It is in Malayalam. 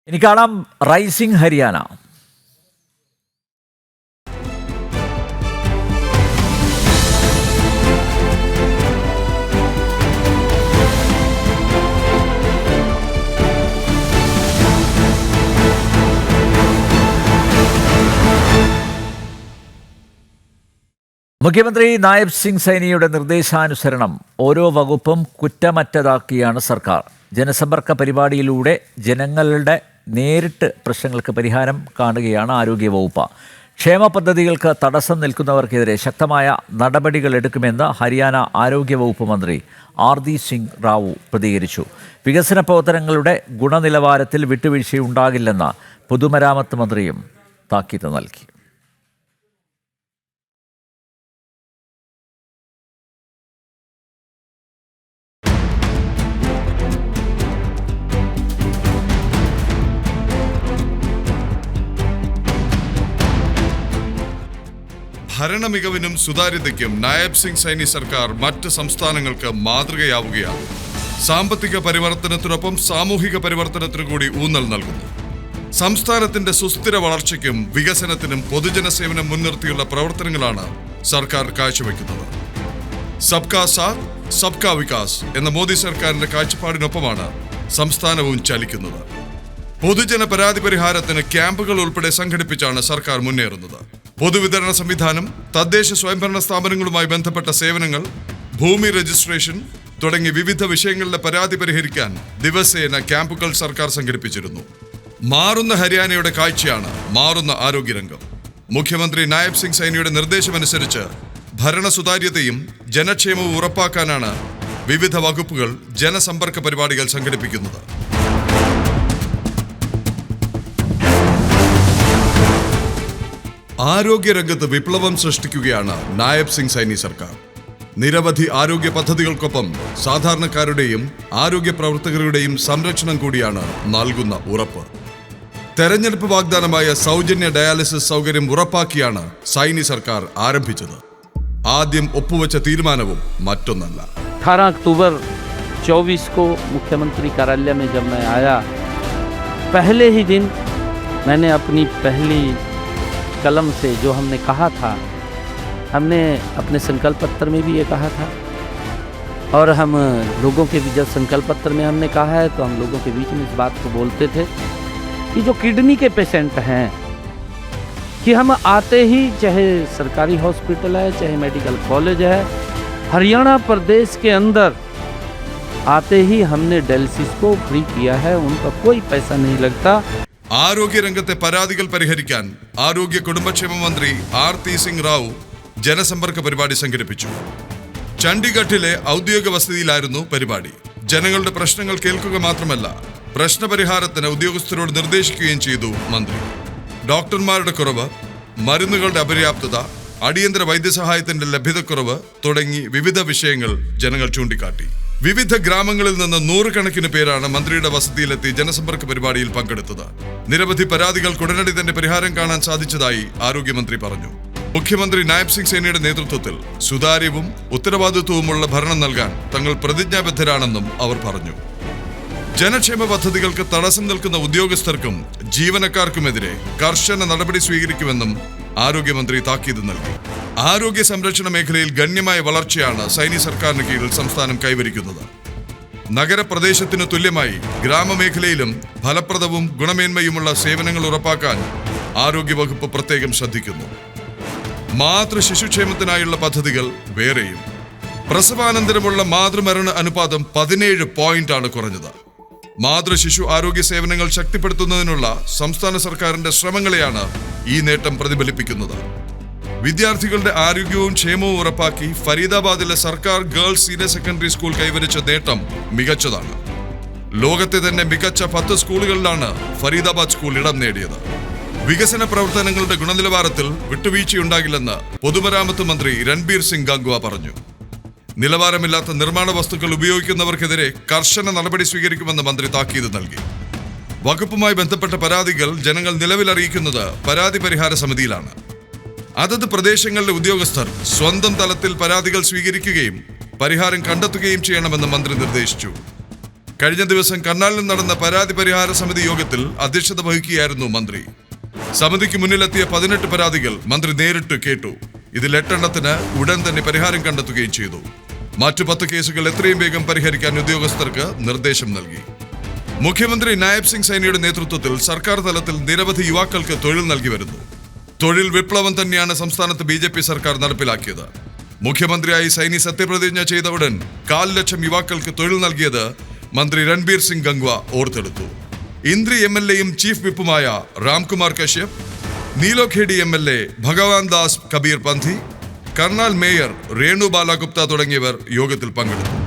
ഇനി കാണാം റൈസിംഗ് ഹരിയാന. മുഖ്യമന്ത്രി നായബ് സിംഗ് സൈനിയുടെ നിർദ്ദേശാനുസരണം ഓരോ വകുപ്പും കുറ്റമറ്റതാക്കിയാണ് സർക്കാർ. ജനസമ്പർക്ക പരിപാടിയിലൂടെ ജനങ്ങളുടെ നേരിട്ട് പ്രശ്നങ്ങൾക്ക് പരിഹാരം കാണുകയാണ് ആരോഗ്യവകുപ്പ്. ക്ഷേമ പദ്ധതികൾക്ക് തടസ്സം നിൽക്കുന്നവർക്കെതിരെ ശക്തമായ നടപടികൾ എടുക്കുമെന്ന് ഹരിയാന ആരോഗ്യവകുപ്പ് മന്ത്രി ആർദി സിംഗ് റാവു പ്രതികരിച്ചു. വികസന പ്രവർത്തനങ്ങളുടെ ഗുണനിലവാരത്തിൽ വിട്ടുവീഴ്ചയുണ്ടാകില്ലെന്ന് പൊതുമരാമത്ത് മന്ത്രിയും താക്കീത് നൽകി. ഭരണമികവിനും സുതാര്യതയ്ക്കും നായബ് സിംഗ് സൈനി സർക്കാർ മറ്റ് സംസ്ഥാനങ്ങൾക്ക് മാതൃകയാവുകയാണ്. സാമ്പത്തിക പരിവർത്തനത്തിനൊപ്പം സാമൂഹിക പരിവർത്തനത്തിനു കൂടി ഊന്നൽ നൽകുന്നു. സംസ്ഥാനത്തിന്റെ സുസ്ഥിര വളർച്ചയ്ക്കും വികസനത്തിനും പൊതുജന സേവനം മുൻനിർത്തിയുള്ള പ്രവർത്തനങ്ങളാണ് സർക്കാർ കാഴ്ചവെക്കുന്നത്. സബ്കാ സാത്ത് സബ്കാ വികാസ് എന്ന മോദി സർക്കാരിന്റെ കാഴ്ചപ്പാടിനൊപ്പമാണ് സംസ്ഥാനവും ചലിക്കുന്നത്. പൊതുജന പരാതി പരിഹാരത്തിന് ക്യാമ്പുകൾ ഉൾപ്പെടെ സംഘടിപ്പിച്ചാണ് സർക്കാർ മുന്നേറുന്നത്. പൊതുവിതരണ സംവിധാനം, തദ്ദേശ സ്വയംഭരണ സ്ഥാപനങ്ങളുമായി ബന്ധപ്പെട്ട സേവനങ്ങൾ, ഭൂമി രജിസ്ട്രേഷൻ തുടങ്ങി വിവിധ വിഷയങ്ങളിലെ പരാതി പരിഹരിക്കാൻ ദിവസേന ക്യാമ്പുകൾ സർക്കാർ സംഘടിപ്പിച്ചിരുന്നു. മാറുന്ന ഹരിയാനയുടെ കാഴ്ചയാണ് മാറുന്ന ആരോഗ്യരംഗം. മുഖ്യമന്ത്രി നായബ് സിംഗ് സൈനിയുടെ നിർദ്ദേശമനുസരിച്ച് ഭരണ സുതാര്യതയും ജനക്ഷേമവും ഉറപ്പാക്കാനാണ് വിവിധ വകുപ്പുകൾ ജനസമ്പർക്ക പരിപാടികൾ സംഘടിപ്പിക്കുന്നത്. ആരോഗ്യരംഗത്ത് വിപ്ലവം സൃഷ്ടിക്കുകയാണ് നായബ് സിംഗ് സൈനി സർക്കാർ. നിരവധി ആരോഗ്യ പദ്ധതികൾക്കൊപ്പം സാധാരണക്കാരുടെയും ആരോഗ്യ പ്രവർത്തകരുടെയും സംരക്ഷണം കൂടിയാണ് നൽകുന്ന ഉറപ്പ്. തെരഞ്ഞെടുപ്പ് വാഗ്ദാനമായ സൗജന്യ ഡയാലിസിസ് സൗകര്യം ഉറപ്പാക്കിയാണ് സൈനി സർക്കാർ ആരംഭിച്ചത്. ആദ്യം ഒപ്പുവെച്ച തീരുമാനവും മറ്റൊന്നല്ല. 18 अक्टूबर 24 को मुख्यमंत्री कार्यालय में जब मैं आया, पहले ही दिन मैंने अपनी पहली कलम से जो हमने कहा था, हमने अपने संकल्प पत्र में भी ये कहा था और हम लोगों के जब संकल्प पत्र में हमने कहा है तो हम लोगों के बीच में इस बात को बोलते थे कि जो किडनी के पेशेंट हैं कि हम आते ही, चाहे सरकारी हॉस्पिटल है चाहे मेडिकल कॉलेज है, हरियाणा प्रदेश के अंदर आते ही हमने डायलिसिस को फ्री किया है, उनका कोई पैसा नहीं लगता. ആരോഗ്യരംഗത്തെ പരാതികൾ പരിഹരിക്കാൻ ആരോഗ്യ കുടുംബക്ഷേമ മന്ത്രി ആർദി സിംഗ് റാവു ജനസമ്പർക്ക പരിപാടി സംഘടിപ്പിച്ചു. ചണ്ഡീഗഡിലെ ഔദ്യോഗിക വസതിയിലായിരുന്നു പരിപാടി. ജനങ്ങളുടെ പ്രശ്നങ്ങൾ കേൾക്കുക മാത്രമല്ല, പ്രശ്നപരിഹാരത്തിന് ഉദ്യോഗസ്ഥരോട് നിർദ്ദേശിക്കുകയും ചെയ്തു മന്ത്രി. ഡോക്ടർമാരുടെ കുറവ്, മരുന്നുകളുടെ അപര്യാപ്തത, അടിയന്തര വൈദ്യസഹായത്തിന്റെ ലഭ്യതക്കുറവ് തുടങ്ങി വിവിധ വിഷയങ്ങൾ ജനങ്ങൾ ചൂണ്ടിക്കാട്ടി. വിവിധ ഗ്രാമങ്ങളിൽ നിന്ന് നൂറുകണക്കിന് പേരാണ് മന്ത്രിയുടെ വസതിയിലെത്തി ജനസമ്പർക്ക പരിപാടിയിൽ പങ്കെടുത്തത്. നിരവധി പരാതികൾക്ക് ഉടനടി തന്നെ പരിഹാരം കാണാൻ സാധിച്ചതായി ആരോഗ്യമന്ത്രി പറഞ്ഞു. മുഖ്യമന്ത്രി നായബ് സിംഗ് സൈനിയുടെ നേതൃത്വത്തിൽ സുതാര്യവും ഉത്തരവാദിത്വവുമുള്ള ഭരണം നൽകാൻ തങ്ങൾ പ്രതിജ്ഞാബദ്ധരാണെന്നും അവർ പറഞ്ഞു. ജനക്ഷേമ പദ്ധതികൾക്ക് തടസ്സം നിൽക്കുന്ന ഉദ്യോഗസ്ഥർക്കും ജീവനക്കാർക്കുമെതിരെ കർശന നടപടി സ്വീകരിക്കുമെന്നും ആരോഗ്യമന്ത്രി താക്കീത് നൽകി. ആരോഗ്യ സംരക്ഷണ മേഖലയിൽ ഗണ്യമായ വളർച്ചയാണ് സൈനി സർക്കാരിന് കീഴിൽ സംസ്ഥാനം കൈവരിക്കുന്നത്. നഗരപ്രദേശത്തിന് തുല്യമായി ഗ്രാമമേഖലയിലും ഫലപ്രദവും ഗുണമേന്മയുമുള്ള സേവനങ്ങൾ ഉറപ്പാക്കാൻ ആരോഗ്യവകുപ്പ് പ്രത്യേകം ശ്രദ്ധിക്കുന്നു. മാതൃ ശിശുക്ഷേമത്തിനായുള്ള പദ്ധതികൾ വേറെയും. പ്രസവാനന്തരമുള്ള മാതൃമരണ അനുപാതം 17 പോയിന്റാണ് കുറഞ്ഞത്. മാതൃശിശു ആരോഗ്യ സേവനങ്ങൾ ശക്തിപ്പെടുത്തുന്നതിനുള്ള സംസ്ഥാന സർക്കാരിന്റെ ശ്രമങ്ങളെയാണ് ഈ നേട്ടം പ്രതിഫലിപ്പിക്കുന്നത്. വിദ്യാർത്ഥികളുടെ ആരോഗ്യവും ക്ഷേമവും ഉറപ്പാക്കി ഫരീദാബാദിലെ സർക്കാർ ഗേൾസ് സീനിയർ സെക്കൻഡറി സ്കൂൾ കൈവരിച്ച നേട്ടം മികച്ചതാണ്. ലോകത്തെ തന്നെ മികച്ച 10 സ്കൂളുകളിലാണ് ഫരീദാബാദ് സ്കൂൾ ഇടം നേടിയത്. വികസന പ്രവർത്തനങ്ങളുടെ ഗുണനിലവാരത്തിൽ വിട്ടുവീഴ്ചയുണ്ടാകില്ലെന്ന് പൊതുമരാമത്ത് മന്ത്രി രൺബീർ സിംഗ് ഗംഗ്വ പറഞ്ഞു. നിലവാരമില്ലാത്ത നിർമ്മാണ വസ്തുക്കൾ ഉപയോഗിക്കുന്നവർക്കെതിരെ കർശന നടപടി സ്വീകരിക്കുമെന്ന് മന്ത്രി താക്കീത് നൽകി. വകുപ്പുമായി ബന്ധപ്പെട്ട പരാതികൾ ജനങ്ങൾ നിലവിലറിയിക്കുന്നത് പരാതി പരിഹാര സമിതിയിലാണ്. അതത് പ്രദേശങ്ങളിലെ ഉദ്യോഗസ്ഥർ സ്വന്തം തലത്തിൽ പരാതികൾ സ്വീകരിക്കുകയും പരിഹാരം കണ്ടെത്തുകയും ചെയ്യണമെന്ന് മന്ത്രി നിർദ്ദേശിച്ചു. കഴിഞ്ഞ ദിവസം കർണാലിൽ നടന്ന പരാതി പരിഹാര സമിതി യോഗത്തിൽ അധ്യക്ഷത വഹിക്കുകയായിരുന്നു മന്ത്രി. സമിതിക്ക് മുന്നിലെത്തിയ 18 പരാതികൾ മന്ത്രി നേരിട്ട് കേട്ടു. ഇതിൽ 8 എണ്ണത്തിന് ഉടൻ തന്നെ പരിഹാരം കണ്ടെത്തുകയും ചെയ്തു. മറ്റു 10 കേസുകൾ എത്രയും വേഗം പരിഹരിക്കാൻ ഉദ്യോഗസ്ഥർക്ക് നിർദ്ദേശം നൽകി. മുഖ്യമന്ത്രി നായബ് സിംഗ് സൈനിയുടെ നേതൃത്വത്തിൽ സർക്കാർ തലത്തിൽ നിരവധി യുവാക്കൾക്ക് തൊഴിൽ നൽകി വരുന്നു. തൊഴിൽ വിപ്ലവം തന്നെയാണ് സംസ്ഥാനത്ത് BJP സർക്കാർ നടപ്പിലാക്കിയത്. മുഖ്യമന്ത്രിയായി സൈനി സത്യപ്രതിജ്ഞ ചെയ്ത ഉടൻ 1.25 ലക്ഷം യുവാക്കൾക്ക് തൊഴിൽ നൽകിയത് മന്ത്രി രൺബീർ സിംഗ് ഗംഗ്വ ഓർത്തെടുത്തു. ഇന്ദ്രി MLAയും ചീഫ് വിപ്പുമായ രാംകുമാർ കശ്യപ്, നീലോഖേഡി MLA ഭഗവാൻ ദാസ് കബീർ പന്ഥി, കർണാൽ മേയർ രേണു ബാല ഗുപ്ത തുടങ്ങിയവർ യോഗത്തിൽ പങ്കെടുത്തു.